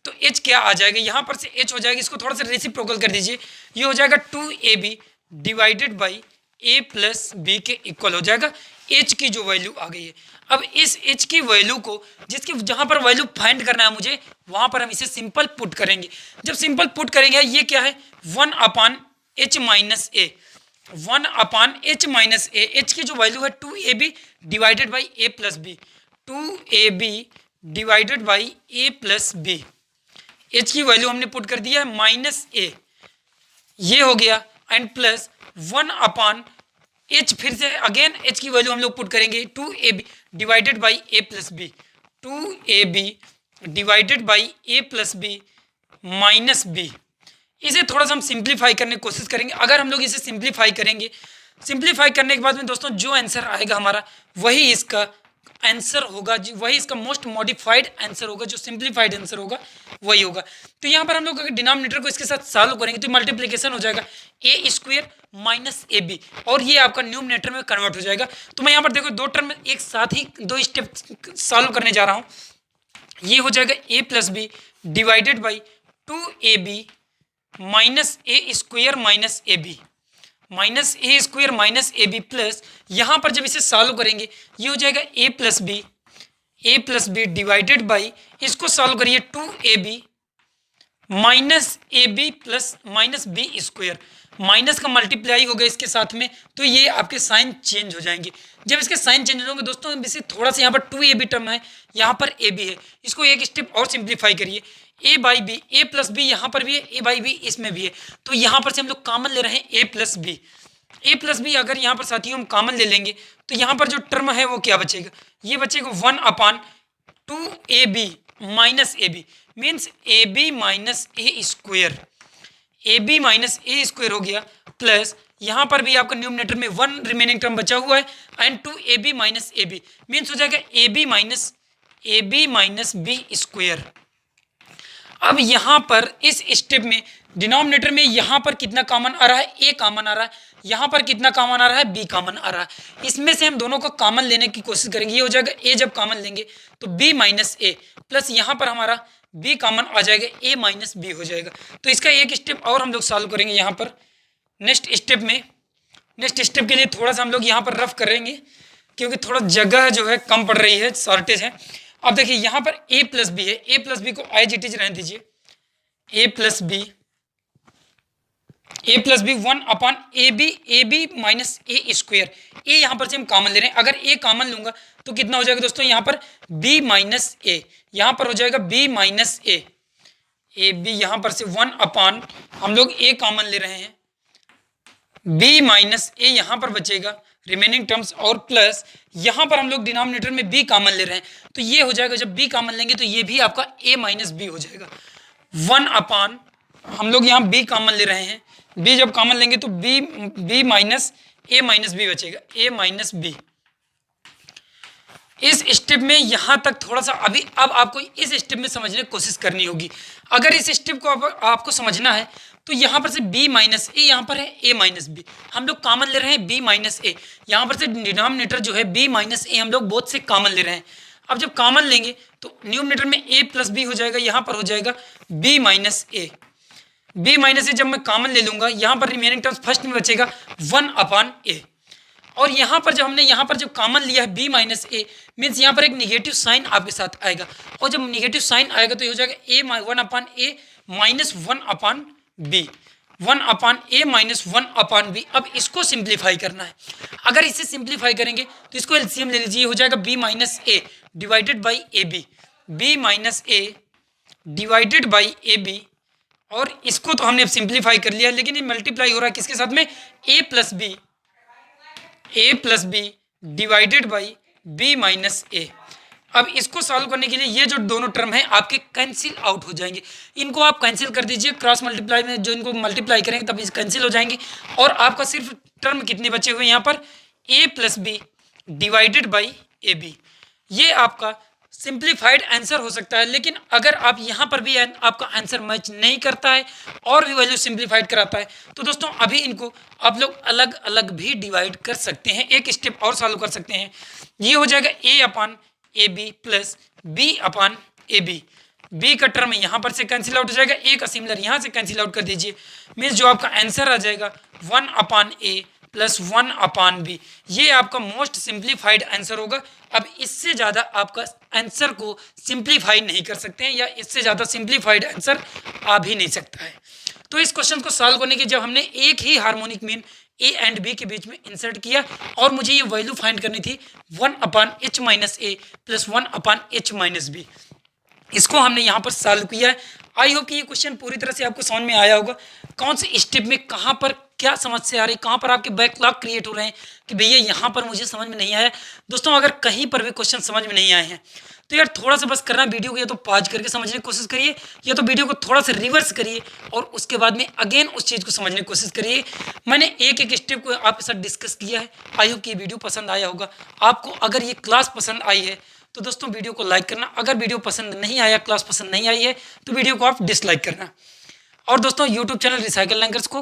तो h क्या आ जाएगा, यहाँ पर से h हो जाएगा, इसको थोड़ा सा रेसिप्रोकल कर दीजिए, ये हो जाएगा 2ab divided by a plus b के इक्वल हो जाएगा। h की जो वैल्यू आ गई है, अब इस h की वैल्यू को जिसकी जहाँ पर वैल्यू फाइंड करना है मुझे, वहाँ पर हम इसे सिंपल पुट करेंगे। जब सिंपल पुट करेंगे, ये क्या है 1/h minus a, 1/h minus a, h की जो वैल्यू है 2ab divided by a plus b, 2ab divided by a plus b. h की वैल्यू हमने पुट कर दिया है माइनस a, ये हो गया, एंड प्लस 1/h, फिर से अगेन h की वैल्यू हम लोग पुट करेंगे 2ab divided by a plus b, 2ab divided by a plus b minus b। इसे थोड़ा सा हम सिंप्लीफाई करने की कोशिश करेंगे। अगर हम लोग इसे सिंप्लीफाई करेंगे, सिंप्लीफाई करने के बाद में दोस्तों जो आंसर आएगा हमारा वही इसका आंसर होगा, वही इसका मोस्ट मॉडिफाइड आंसर होगा, जो सिंप्लीफाइड आंसर होगा वही होगा। तो यहाँ पर हम लोग अगर डिनोमिनेटर को इसके साथ सॉल्व करेंगे तो मल्टीप्लिकेशन हो जाएगा ए स्क्वायर माइनस ए बी, और ये आपका न्यूमरेटर में कन्वर्ट हो जाएगा। तो मैं यहाँ पर देखो 2 टर्म एक साथ ही 2 स्टेप सॉल्व करने जा रहा हूँ। ये हो जाएगा A plus B divided by 2ab minus A square minus A B, minus A square minus A B plus, यहाँ पर जब इसे सॉल्व करेंगे ये हो जाएगा A plus B divided by, इसको सॉल्व करिए 2ab माइनस ए B plus minus B square. Minus का मल्टीप्लाई होगा इसके साथ में, तो ये आपके साइन चेंज हो जाएंगे। जब इसके साइन चेंज होंगे दोस्तों, इसे थोड़ा सा यहाँ पर 2ab टर्म है, यहाँ पर ab है, इसको एक स्टेप और सिंप्लीफाई करिए। a by b, a plus b यहाँ पर भी है, a बाई बी इसमें भी है, तो यहाँ पर से हम लोग कॉमन ले रहे हैं a plus b. A plus b अगर यहाँ पर साथियों हम कॉमन ले लेंगे तो यहाँ पर जो टर्म है वो क्या बचेगा, ये बचेगा 1/2ab minus A b, means a B minus A square, a B minus A square हो गया, प्लस यहाँ पर भी आपका न्यूमरेटर में 1 रिमेनिंग टर्म बचा हुआ है, and 2ab minus A b, means हो जाएगा a B minus b square. अब यहाँ पर इस स्टेप में डिनोमिनेटर में यहाँ पर कितना कॉमन आ रहा है, ए कॉमन आ रहा है, यहाँ पर कितना कॉमन आ रहा है, बी कॉमन आ रहा है। इसमें से हम दोनों को कॉमन लेने की कोशिश करेंगे, ये हो जाएगा ए, जब कॉमन लेंगे तो बी माइनस ए, प्लस यहाँ पर हमारा बी कॉमन आ जाएगा, ए माइनस बी हो जाएगा। तो इसका एक स्टेप और हम लोग सॉल्व करेंगे यहाँ पर नेक्स्ट स्टेप में। नेक्स्ट स्टेप के लिए थोड़ा सा हम लोग यहाँ पर रफ करेंगे, क्योंकि थोड़ा जगह जो है कम पड़ रही है, शॉर्टेज है। अब देखिए यहाँ पर a प्लस बी है, a प्लस बी को एज इट इज रहने दीजिए, a plus B 1/ab minus A square, A यहाँ पर से हम कॉमन ले रहे हैं, अगर a कॉमन लूंगा तो कितना हो जाएगा दोस्तों, यहाँ पर b माइनस ए, यहाँ पर हो जाएगा b माइनस ए बी, यहाँ पर से 1 हम लोग a कॉमन ले रहे हैं, b माइनस ए यहाँ पर बचेगा रिमेनिंग टर्म्स, और प्लस यहाँ पर हम लोग डिनोमिनेटर में b कॉमन ले रहे हैं, तो ये हो जाएगा, जब b कॉमन लेंगे तो ये भी आपका a माइनस बी हो जाएगा। 1 हम लोग यहाँ b कॉमन ले रहे हैं, b जब कॉमन लेंगे तो b minus a minus b बचेगा, a माइनस बी। इस स्टेप में यहाँ तक थोड़ा सा अब आपको इस स्टेप में समझने की कोशिश करनी होगी। अगर इस स्टेप को आपको समझना है तो यहाँ पर से b माइनस ए, यहाँ पर है a माइनस बी, हम लोग कॉमन ले रहे हैं b माइनस ए, यहाँ पर से डिनोमिनेटर जो है b माइनस ए हम लोग बोथ से कॉमन ले रहे हैं। अब जब कॉमन लेंगे तो न्यूमरेटर में a प्लस बी हो जाएगा, यहाँ पर हो जाएगा b माइनस ए, b माइनस ए जब मैं कॉमन ले लूँगा, यहाँ पर रिमेनिंग टर्म्स फर्स्ट में बचेगा 1/a, और यहाँ पर जब हमने यहाँ पर जब कॉमन लिया है b माइनस ए, मीन्स यहाँ पर एक निगेटिव साइन आपके साथ आएगा, और जब निगेटिव साइन आएगा तो ये हो जाएगा a 1/a minus 1/b, 1/a minus 1/b। अब इसको सिंप्लीफाई करना है, अगर इसे सिंप्लीफाई करेंगे तो इसको एलसीएम ले लीजिए, हो जाएगा b minus a divided by a b, b minus a divided by a b, और इसको तो हमने अब सिंप्लीफाई कर लिया, लेकिन ये मल्टीप्लाई हो रहा है किसके साथ में, a plus B divided by b minus A. अब इसको सॉल्व करने के लिए ये जो दोनों टर्म है आपके कैंसिल आउट हो जाएंगे, इनको आप कैंसिल कर दीजिए, क्रॉस मल्टीप्लाई में जो इनको मल्टीप्लाई करेंगे तब कैंसिल हो जाएंगे, और आपका सिर्फ टर्म कितने बचे हुए हैं यहाँ पर, a plus B divided by a b. ये आपका सिंप्लीफाइड आंसर हो सकता है, लेकिन अगर आप यहाँ पर भी आपका आंसर मैच नहीं करता है और भी वैल्यू सिंप्लीफाइड कराता है, तो दोस्तों अभी इनको आप लोग अलग अलग भी डिवाइड कर सकते हैं, एक स्टेप और सॉल्व कर सकते हैं। ये हो जाएगा a/ab प्लस b/ab, b का टर्म यहाँ पर से कैंसिल आउट हो जाएगा, a का सिमिलर यहाँ से कैंसिल आउट कर दीजिए, मीन्स जो आपका आंसर आ जाएगा 1/a प्लस 1/b। ये आपका मोस्ट सिंप्लीफाइड आंसर होगा। अब इससे ज़्यादा आपका आंसर को सिंप्लीफाई नहीं कर सकते हैं, या इससे ज़्यादा सिंप्लीफाइड आंसर आ भी नहीं सकता है। तो इस क्वेश्चन को सॉल्व करने के जब हमने एक ही harmonic mean a and b के बीच में इंसर्ट किया, और मुझे ये वैल्यू फाइंड करनी थी 1/h माइनस ए प्लस 1/h माइनस बी, इसको हमने यहाँ पर सॉल्व किया है। आई होप कि ये क्वेश्चन पूरी तरह से आपको समझ में आया होगा, कौन से स्टेप में कहाँ पर क्या समस्या आ रही, कहाँ पर आपके बैकलॉग क्रिएट हो रहे हैं कि भैया यहाँ पर मुझे समझ में नहीं आया। दोस्तों अगर कहीं पर भी क्वेश्चन समझ में नहीं आए हैं तो यार थोड़ा सा बस करना, वीडियो को या तो पॉज करके समझने की कोशिश करिए, या तो वीडियो को थोड़ा सा रिवर्स करिए और उसके बाद में अगेन उस चीज़ को समझने की कोशिश करिए। मैंने एक एक स्टेप को आपके साथ डिस्कस किया है। आई होप कि ये वीडियो पसंद आया होगा आपको। अगर ये क्लास पसंद आई है तो दोस्तों वीडियो को लाइक करना, अगर वीडियो पसंद नहीं आया, क्लास पसंद नहीं आई है तो वीडियो को आप डिसलाइक करना। और दोस्तों यूट्यूब चैनल रिसाइकल लैंकर्स को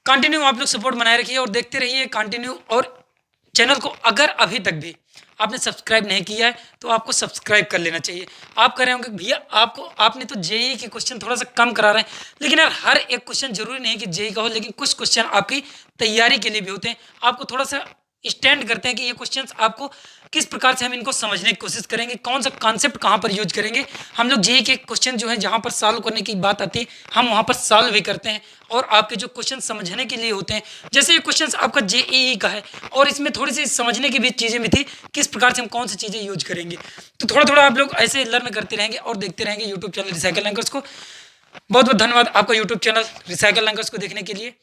कंटिन्यू आप लोग सपोर्ट बनाए रखिए और देखते रहिए कंटिन्यू। और चैनल को अगर अभी तक भी आपने सब्सक्राइब नहीं किया है तो आपको सब्सक्राइब कर लेना चाहिए। आप कह रहे होंगे भैया आपने तो जेईई के क्वेश्चन थोड़ा सा कम करा रहे हैं, लेकिन यार हर एक क्वेश्चन जरूरी नहीं कि जेईई का हो, लेकिन कुछ क्वेश्चन आपकी तैयारी के लिए भी होते हैं। आपको थोड़ा सा स्टैंड करते हैं कि ये क्वेश्चंस आपको किस प्रकार से हम इनको समझने की कोशिश करेंगे, कौन सा कॉन्सेप्ट कहाँ पर यूज करेंगे। हम लोग जेईई के क्वेश्चन जो है जहाँ पर सॉल्व करने की बात आती है हम वहाँ पर सॉल्व भी करते हैं, और आपके जो क्वेश्चन समझने के लिए होते हैं, जैसे ये क्वेश्चन आपका जेईई का है और इसमें थोड़ी सी समझने की भी चीज़ें भी थी, किस प्रकार से हम कौन सी चीज़ें यूज करेंगे। तो थोड़ा थोड़ा आप लोग ऐसे लर्न करते रहेंगे और देखते रहेंगे यूट्यूब चैनल रिसाइकल रैंकर्स को। बहुत बहुत धन्यवाद आपका यूट्यूब चैनल रिसाइकल रैंकर्स को देखने के लिए।